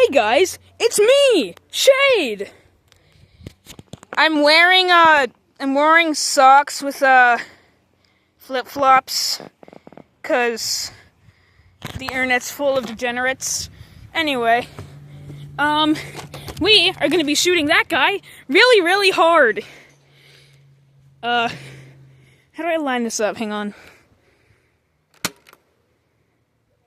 Hey guys, it's me, Shade. I'm wearing socks with flip-flops, cause the internet's full of degenerates. Anyway, we are gonna be shooting that guy really, really hard. How do I line this up? Hang on.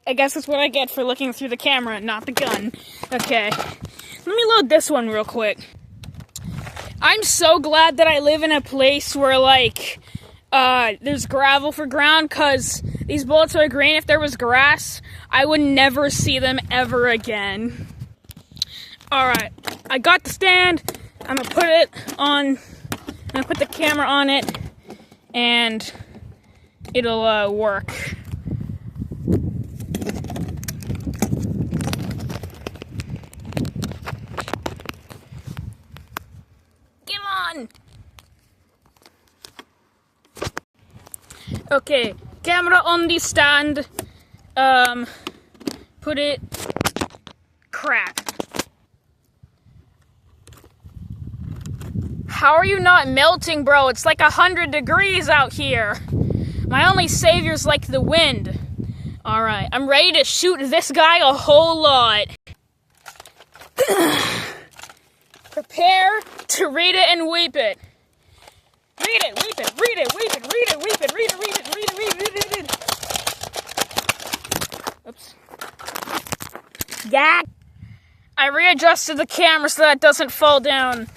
I guess that's what I get for looking through the camera, not the gun. Okay. Let me load this one real quick. I'm so glad that I live in a place where, like, there's gravel for ground, because these bullets are green. If there was grass, I would never see them ever again. Alright, I got the stand. I'm gonna put it on, I'm gonna put the camera on it, and it'll, work. Okay, camera on the stand. Put it. Crap. How are you not melting, bro? It's like 100 degrees out here. My only savior's like the wind. Alright, I'm ready to shoot this guy a whole lot. Prepare to read it and weep it. Read it, weep it, read it, weep it, read it, weep it, read it, read it, read it, read it, read it. Oops. Yeah. I readjusted the camera so that it doesn't fall down.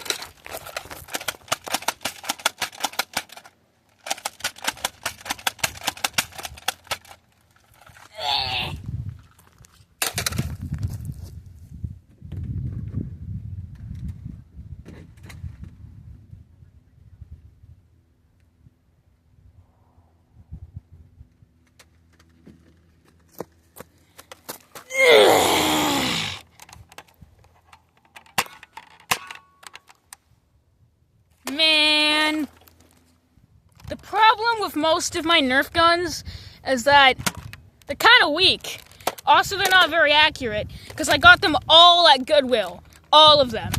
Man, the problem with most of my Nerf guns is that they're kind of weak. Also, they're not very accurate, because I got them all at Goodwill. All of them.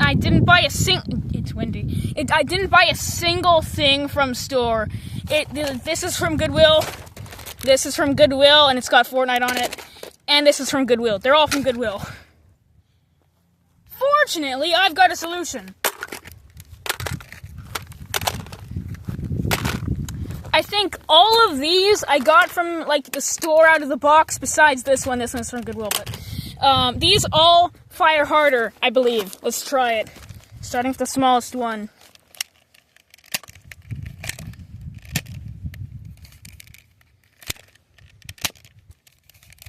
I didn't buy a It's windy. I didn't buy a single thing from store. This is from Goodwill. This is from Goodwill, and it's got Fortnite on it. And this is from Goodwill. They're all from Goodwill. Fortunately, I've got a solution. I think all of these I got from, like, the store out of the box, besides this one. This one's from Goodwill, but these all fire harder, I believe. Let's try it. Starting with the smallest one.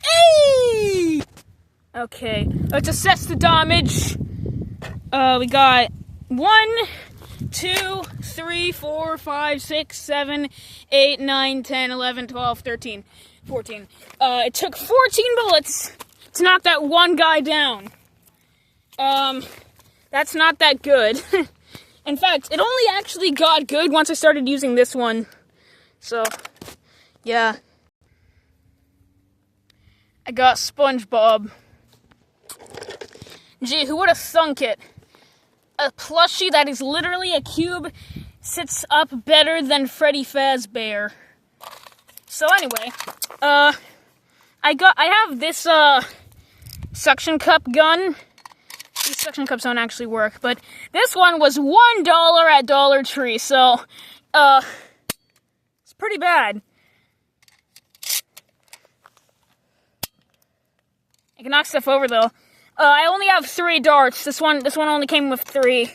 Hey! Okay, let's assess the damage. We got 1, 2, 3, 4, 5, 6, 7, 8, 9, 10, 11, 12, 13, 14. It took 14 bullets to knock that one guy down. That's not that good. In fact, it only actually got good once I started using this one. So, yeah. I got SpongeBob. Gee, who would have thunk it? A plushie that is literally a cube sits up better than Freddy Fazbear. So anyway, I have this, suction cup gun. These suction cups don't actually work, but this one was $1 at Dollar Tree, so, it's pretty bad. I can knock stuff over, though. I only have 3 darts. This one only came with 3.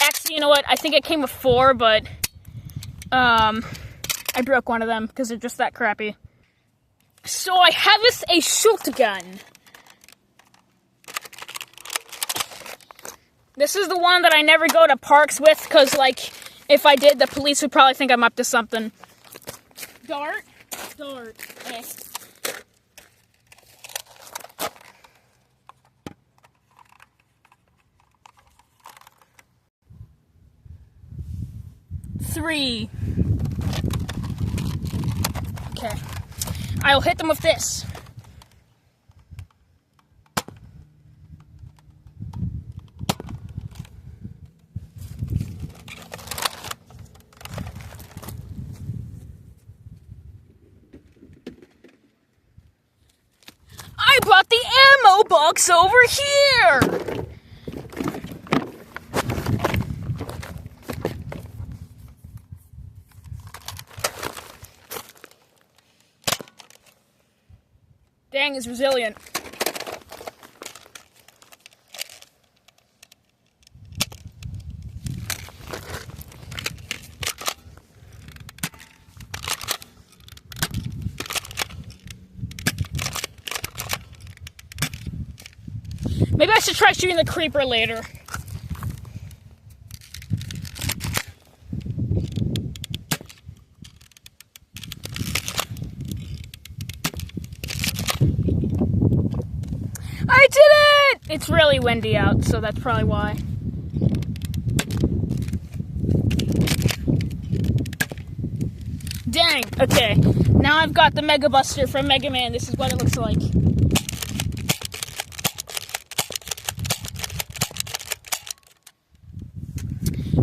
Actually, you know what? I think it came with 4, but, I broke one of them, because they're just that crappy. So I have a shotgun. This is the one that I never go to parks with, because, like, if I did, the police would probably think I'm up to something. Dart. Eh. Three. Okay. I'll hit them with this. box over here! Dang, is resilient. Maybe I should try shooting the creeper later. I did it! It's really windy out, so that's probably why. Dang, okay. Now I've got the Mega Buster from Mega Man. This is what it looks like.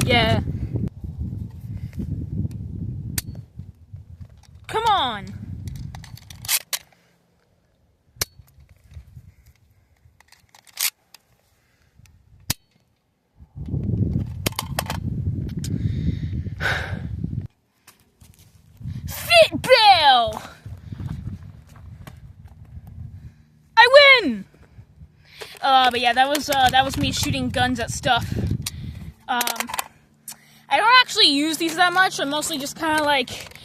Yeah. Come on. Fit Bell. I win. But yeah, that was me shooting guns at stuff. I don't actually use these that much. I mostly just kind of like,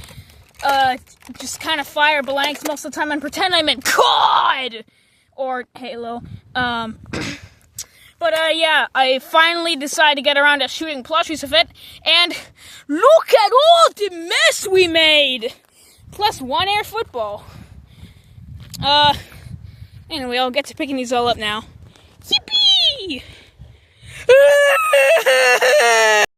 fire blanks most of the time and pretend I'm in COD! Or Halo. Yeah, I finally decided to get around to shooting plushies with it, and look at all the mess we made! Plus 1 air football. Anyway, I'll get to picking these all up now. Yippee!